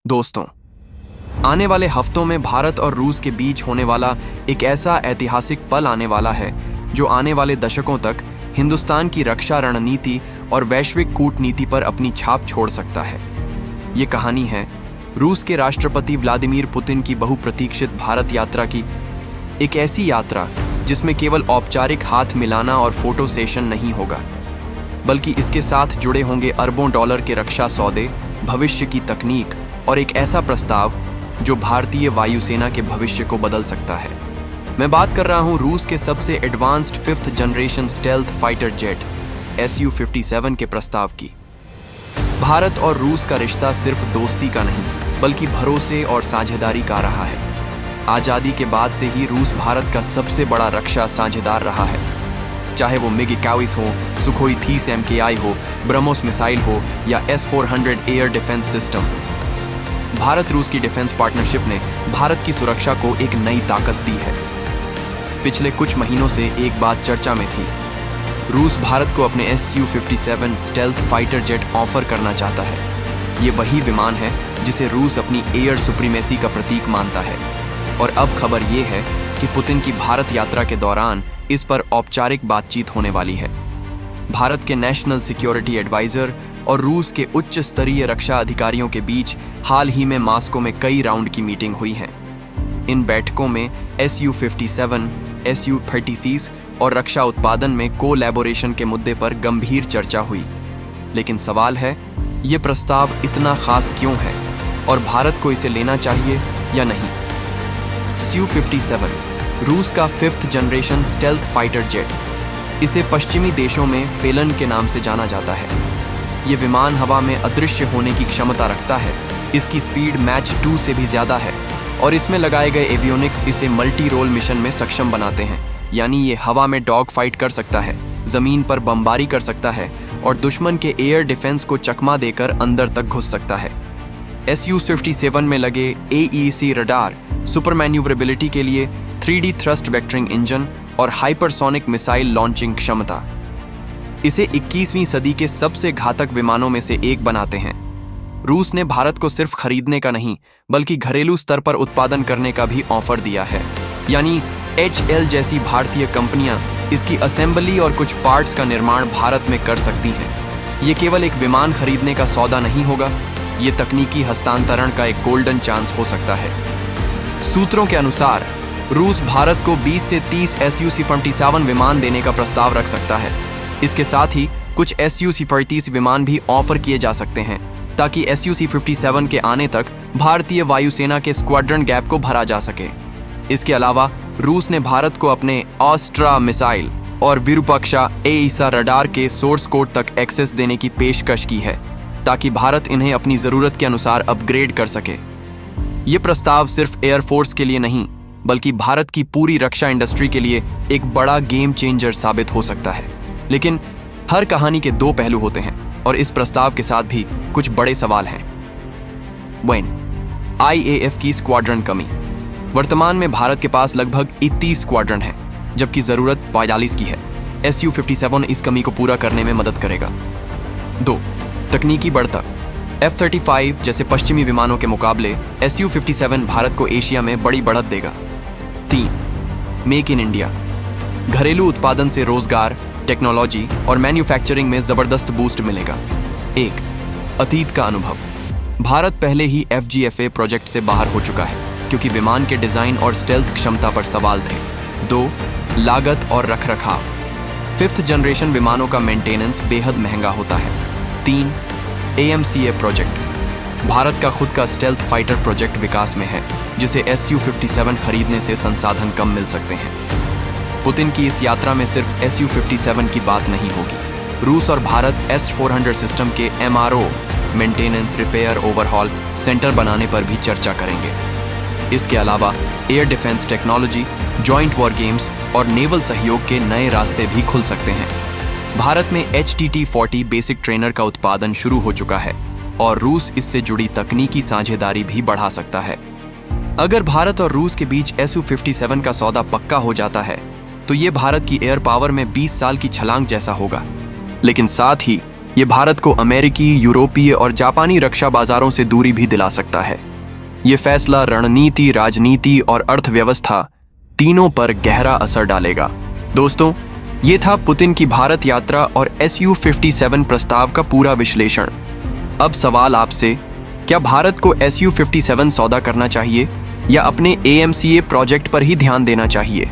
दोस्तों, आने वाले हफ्तों में भारत और रूस के बीच होने वाला एक ऐसा ऐतिहासिक पल आने वाला है जो आने वाले दशकों तक हिंदुस्तान की रक्षा रणनीति और वैश्विक कूटनीति पर अपनी छाप छोड़ सकता है। ये कहानी है रूस के राष्ट्रपति व्लादिमीर पुतिन की बहुप्रतीक्षित भारत यात्रा की। एक ऐसी यात्रा जिसमें केवल औपचारिक हाथ मिलाना और फोटो सेशन नहीं होगा, बल्कि इसके साथ जुड़े होंगे अरबों डॉलर के रक्षा सौदे, भविष्य की तकनीक और एक ऐसा प्रस्ताव जो भारतीय वायुसेना के भविष्य को बदल सकता है। मैं बात कर रहा हूं रूस के सबसे advanced 5th generation stealth fighter jet Su-57 के प्रस्ताव की। भारत और रूस का रिश्ता सिर्फ दोस्ती का नहीं, बल्कि भरोसे और साझेदारी का रहा है। आज़ादी के बाद से ही रूस भारत का सबसे बड़ा रक्षा साझेदार रहा है। चाहे वो MiG-21 हो, सुखोई 30 MKI हो, ब्रह्मोस मिसाइल हो या S-400 air defence system. Bharat रूस की डिफेंस पार्टनरशिप ने भारत की सुरक्षा को एक नई ताकत दी है। पिछले कुछ महीनों से एक बात चर्चा में थी। रूस भारत को अपने Su-57 stealth fighter jet offer करना चाहता है। ये वही विमान है जिसे रूस अपनी एयर सुप्रीमेसी का प्रतीक मानता है। और अब खबर ये है कि पुतिन की भारत यात्रा के दौरान इस पर औपचारिक बातचीत होने वाली है। भारत के नेशनल सिक्योरिटी एडवाइजर और रूस के उच्च स्तरीय रक्षा अधिकारियों के बीच हाल ही में मास्को में कई राउंड की मीटिंग हुई है। इन बैठकों में Su-57, Su-30 और रक्षा उत्पादन में कोलैबोरेशन के मुद्दे पर गंभीर चर्चा हुई। लेकिन सवाल है, ये प्रस्ताव इतना खास क्यों है और भारत को इसे लेना चाहिए या नहीं? Su-57 रूस का 5th generation stealth fighter jet. इसे पश्चिमी देशों में फेलन के नाम से जाना जाता है। ये विमान हवा में अदृश्य होने की क्षमता रखता है। इसकी स्पीड मैच 2 से भी ज़्यादा है और इसमें लगाए गए एवियोनिक्स इसे मल्टी रोल मिशन में सक्षम बनाते हैं। यानी ये हवा में डॉग फाइट कर सकता है, ज़मीन पर बमबारी कर सकता है और दुश्मन के एयर डिफेंस को चकमा देकर अंदर तक घुस सकता है। Su-57 में लगे AEC रडार, सुपर मैन्यूवरेबिलिटी के लिए 3D थ्रस्ट वेक्टरिंग इंजन और हाइपरसोनिक मिसाइल लॉन्चिंग क्षमता इसे 21वीं सदी के सबसे घातक विमानों में से एक बनाते हैं। रूस ने भारत को सिर्फ खरीदने का नहीं, बल्कि घरेलू स्तर पर उत्पादन करने का भी ऑफर दिया है। यानी HL जैसी भारतीय कंपनियां इसकी असेंबली और कुछ पार्ट्स का निर्माण भारत में कर सकती हैं। ये केवल एक विमान खरीदने का सौदा नहीं होगा, ये तकनीकी हस्तांतरण का एक गोल्डन चांस हो सकता है। सूत्रों के अनुसार रूस भारत को 20 से 30 Su-57 विमान देने का प्रस्ताव रख सकता है। इसके साथ ही कुछ Su-30 विमान भी ऑफर किए जा सकते हैं ताकि Su-57 के आने तक भारतीय वायुसेना के स्क्वाड्रन गैप को भरा जा सके। इसके अलावा रूस ने भारत को अपने ऑस्ट्रा मिसाइल और विरूपाक्षा AESA रडार के सोर्स कोड तक एक्सेस देने की पेशकश की है ताकि भारत इन्हें अपनी ज़रूरत के अनुसार अपग्रेड कर सके। ये प्रस्ताव सिर्फ एयरफोर्स के लिए नहीं, बल्कि भारत की पूरी रक्षा इंडस्ट्री के लिए एक बड़ा गेम चेंजर साबित हो सकता है। लेकिन हर कहानी के 2 पहलू होते हैं और इस प्रस्ताव के साथ भी कुछ बड़े सवाल हैं। IAF की स्क्वाड्रन कमी। वर्तमान में भारत के पास लगभग 31 स्क्वाड्रन है, जबकि ज़रूरत 45 की है। Su-57 इस कमी को पूरा करने में मदद करेगा। 2. तकनीकी बढ़त। F-35 जैसे पश्चिमी विमानों के मुकाबले Su-57 भारत को एशिया में बड़ी बढ़त देगा। 3. Make in India. घरेलू उत्पादन से रोजगार, टेक्नोलॉजी और मैन्युफैक्चरिंग में जबरदस्त बूस्ट मिलेगा। 1. अतीत का अनुभव। भारत पहले ही FGFA प्रोजेक्ट से बाहर हो चुका है क्योंकि विमान के डिजाइन और स्टेल्थ क्षमता पर सवाल थे। 2. लागत और रखरखाव। 5th जनरेशन विमानों का मेंटेनेंस बेहद महंगा होता है। 3. AMCA project. भारत का खुद का स्टेल्थ फाइटर प्रोजेक्ट विकास में है, जिसे Su-57 खरीदने से संसाधन कम मिल सकते हैं। पुतिन की इस यात्रा में सिर्फ Su-57 की बात नहीं होगी। रूस और भारत S-400 सिस्टम के MRO maintenance, repair, overhaul centre बनाने पर भी चर्चा करेंगे। इसके अलावा air defence technology, joint war games और नेवल सहयोग के नए रास्ते भी खुल सकते हैं। भारत में HTT-40 बेसिक ट्रेनर का उत्पादन शुरू हो चुका है और रूस इससे जुड़ी तकनीकी साझेदारी भी बढ़ा सकता है। अगर भारत और रूस के बीच Su-57 का सौदा पक्का हो जाता है तो ये भारत की एयर पावर में 20 साल की छलांग जैसा होगा। लेकिन साथ ही ये भारत को अमेरिकी, यूरोपीय और जापानी रक्षा बाजारों से दूरी भी दिला सकता है। ये फैसला रणनीति, राजनीति और अर्थव्यवस्था तीनों पर गहरा असर डालेगा। दोस्तों, ये था पुतिन की भारत यात्रा और Su-57 प्रस्ताव का पूरा विश्लेषण। अब सवाल आपसे, क्या भारत को Su-57 सौदा करना चाहिए या अपने AMCA प्रोजेक्ट पर ही ध्यान देना चाहिए?